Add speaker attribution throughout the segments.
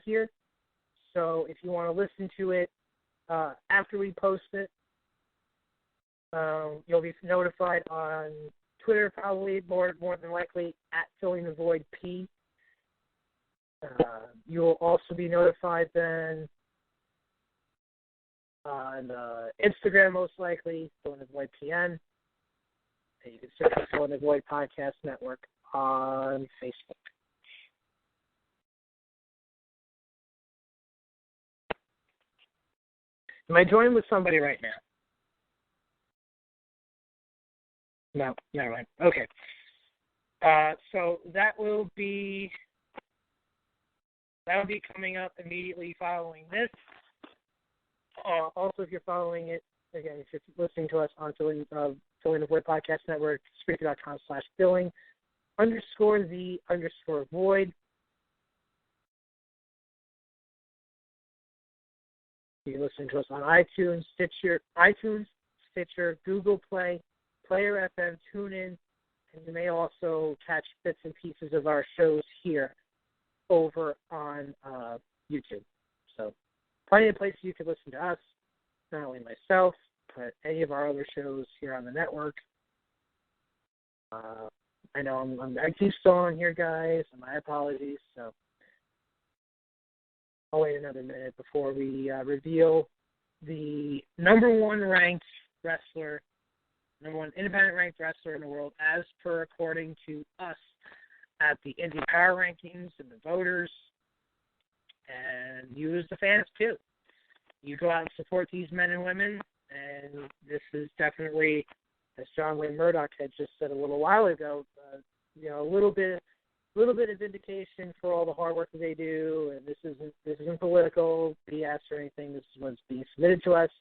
Speaker 1: here. So if you want to listen to it after we post it, you'll be notified on Twitter, probably more than likely at Filling the Void P. You will also be notified then on Instagram, most likely, Filling the Void PN. And you can search for Filling the Void Podcast Network on Facebook. Am I joined with somebody right now? No, never mind. Okay. So that will be coming up immediately following this. Also, if you're following it, again, if you're listening to us on Filling the Void Podcast Network, Spreaker.com/Filling_the_void. You can listen to us on iTunes, Stitcher, Google Play, Player FM, TuneIn, and you may also catch bits and pieces of our shows here over on YouTube. So plenty of places you can listen to us, not only myself, but any of our other shows here on the network. I know I keep still on here, guys, and my apologies. So I'll wait another minute before we reveal the number one independent ranked wrestler in the world, as per according to us at the Indy Power Rankings and the voters, and you as the fans too. You go out and support these men and women, and this is definitely, as John Wayne Murdoch had just said a little while ago, a little bit of vindication for all the hard work that they do. And this isn't political BS or anything. This is what's being submitted to us,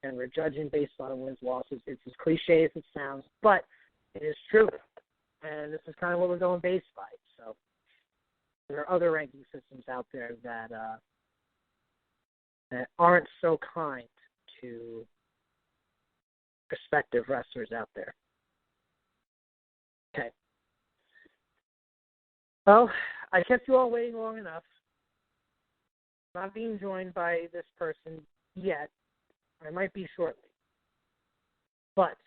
Speaker 1: and we're judging based on wins, losses. It's as cliche as it sounds, but it is true. And this is kind of what we're going based by. So there are other ranking systems out there that aren't so kind to prospective wrestlers out there. Okay. Well, I kept you all waiting long enough. Not being joined by this person yet. I might be shortly. But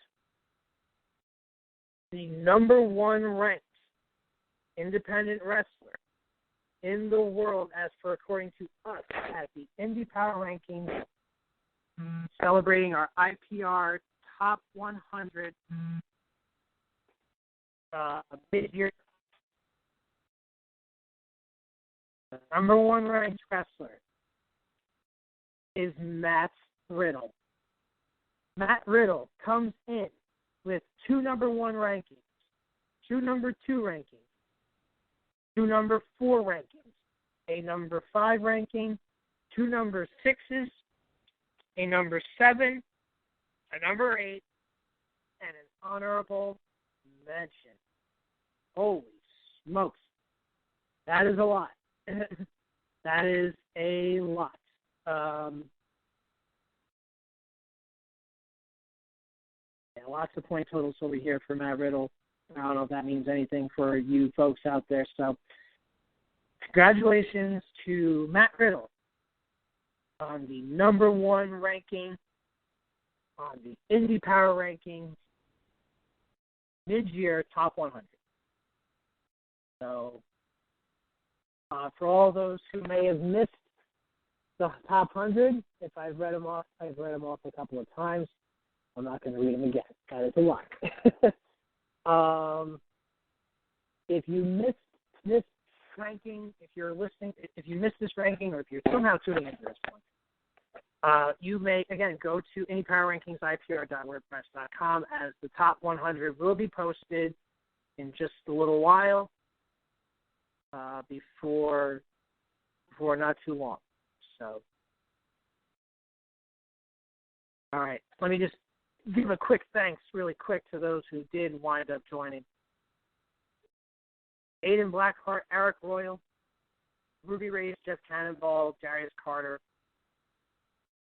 Speaker 1: the number one ranked independent wrestler in the world, as per according to us at the Indy Power Rankings, celebrating our IPR Top 100 mid-year. The number one ranked wrestler is Matt Riddle. Matt Riddle comes in with 2 number 1 rankings, 2 number 2 rankings, 2 number 4 rankings, a number 5 ranking, 2 number 6s, a number 7, a number 8, and an honorable mention. Holy smokes. That is a lot. That is a lot. Lots of point totals over here for Matt Riddle. I don't know if that means anything for you folks out there. So congratulations to Matt Riddle on the number 1 ranking on the Indy Power Rankings mid-year top 100. So for all those who may have missed the top 100, if I've read them off a couple of times. I'm not going to read them again. That is a lot. If you missed this ranking, if you're listening, if you missed this ranking, or if you're somehow tuning into this one, you may, again, go to IPR.wordpress.com, as the top 100 will be posted in just a little while, before not too long. So, all right, let me just give a quick thanks really quick to those who did wind up joining. Aidan Blackhart, Arik Royal, Ruby Raze, Jeff Cannonball, Darius Carter,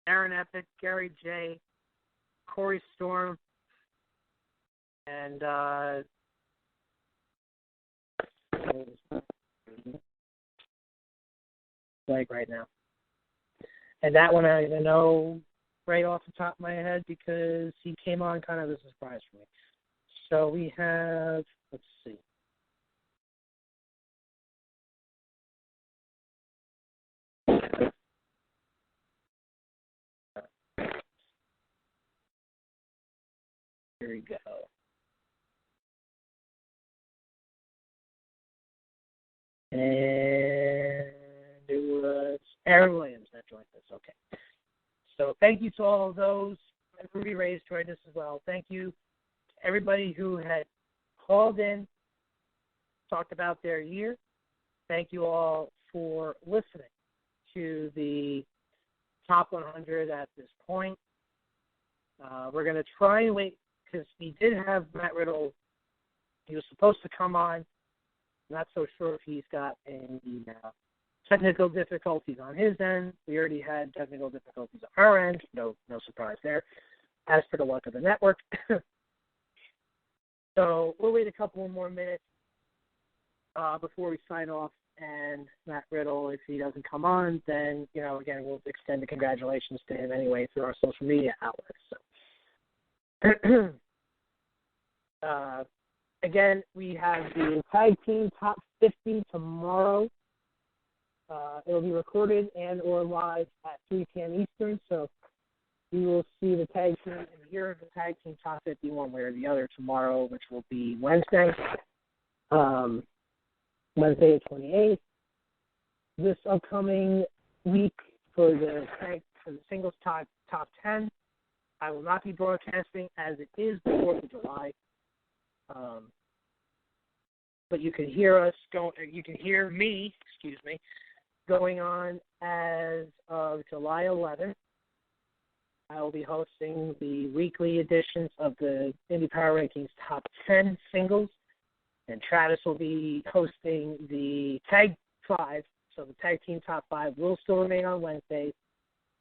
Speaker 1: Aaron Epic, Gary J., Corey Storm, and leg right now. And that one I know right off the top of my head because he came on kind of as a surprise for me. So we have, let's see. Here we go. And it was Aaron Williams that joined us. Okay. So thank you to all of those. And Ruby Raze joined us as well. Thank you to everybody who had called in, talked about their year. Thank you all for listening to the top 100 at this point. We're going to try and wait because we did have Matt Riddle. He was supposed to come on. Not so sure if he's got any technical difficulties on his end. We already had technical difficulties on our end. No surprise there. As for the luck of the network. So we'll wait a couple more minutes before we sign off. And Matt Riddle, if he doesn't come on, then, again, we'll extend the congratulations to him anyway through our social media outlets. So. Again, we have the Tag Team Top 50 tomorrow. It'll be recorded and or live at 3 p.m. Eastern, so you will see the Tag Team and hear the Tag Team Top 50 one way or the other tomorrow, which will be Wednesday, Wednesday the 28th. This upcoming week for the singles top 10, I will not be broadcasting as it is the 4th of July. But you can hear us you can hear me, going on as of July 11th. I will be hosting the weekly editions of the Indy Power Rankings Top 10 Singles, and Travis will be hosting the Tag 5. So the Tag Team Top 5 will still remain on Wednesdays,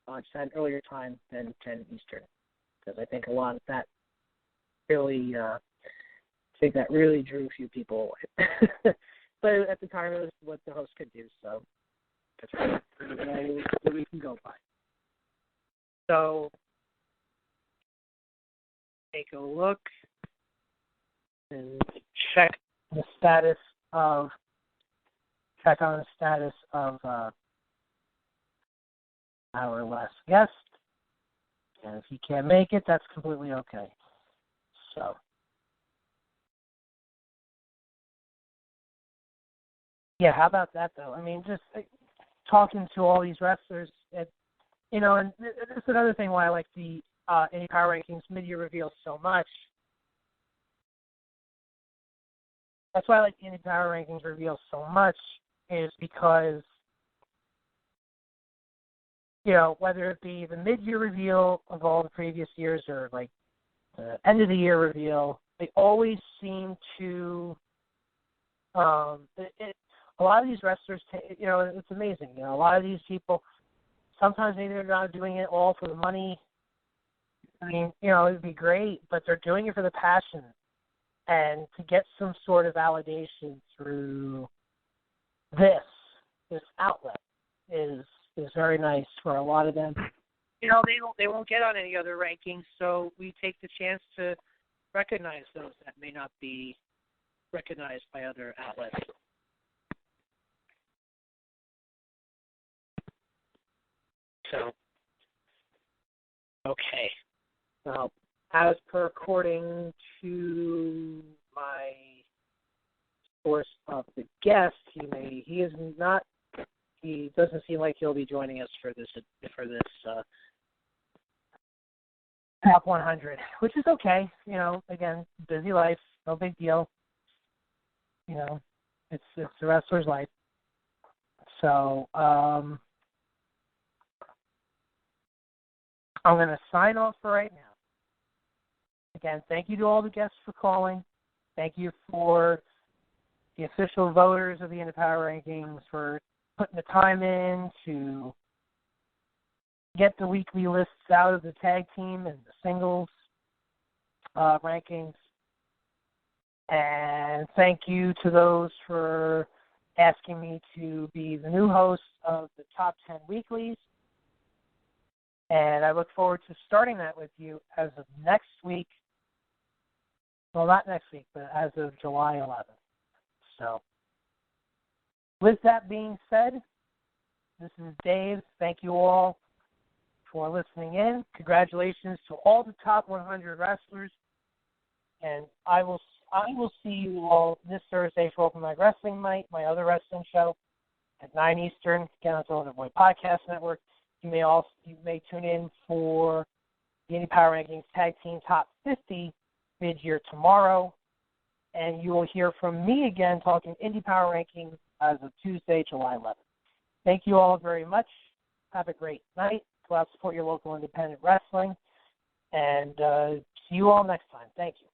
Speaker 1: just at an earlier time than 10 Eastern, because I think a lot of that really that really drew a few people away. But at the time, it was what the host could do, so that's what we can go by. So, take a look and check on the status of our last guest. And if he can't make it, that's completely okay. So. Yeah, how about that, though? I mean, just talking to all these wrestlers, and that's another thing why I like the Indy Power Rankings mid-year reveal so much. That's why I like the Indy Power Rankings reveal so much, is because, whether it be the mid-year reveal of all the previous years or, like, the end-of-the-year reveal, they always seem to a lot of these wrestlers, it's amazing. A lot of these people, sometimes maybe they're not doing it all for the money. I mean, it'd be great, but they're doing it for the passion. And to get some sort of validation through this outlet is very nice for a lot of them. They won't get on any other rankings, so we take the chance to recognize those that may not be recognized by other outlets. So, okay. Now, as per according to my source of the guest, he doesn't seem like he'll be joining us for this top 100, which is okay. Again, busy life, no big deal. It's the wrestler's life. So, I'm going to sign off for right now. Again, thank you to all the guests for calling. Thank you for the official voters of the Indy Power Rankings for putting the time in to get the weekly lists out of the tag team and the singles rankings. And thank you to those for asking me to be the new host of the Top 10 Weeklies. And I look forward to starting that with you as of next week. Well, not next week, but as of July 11th. So, with that being said, this is Dave. Thank you all for listening in. Congratulations to all the top 100 wrestlers. And I will see you all this Thursday for Open Mic Wrestling Night, my other wrestling show, at 9 Eastern, again on the Golden Boy Podcast Network. You may tune in for the Indy Power Rankings Tag Team Top 50 mid-year tomorrow. And you will hear from me again talking Indy Power Rankings as of Tuesday, July 11th. Thank you all very much. Have a great night. Go out and support your local independent wrestling. And see you all next time. Thank you.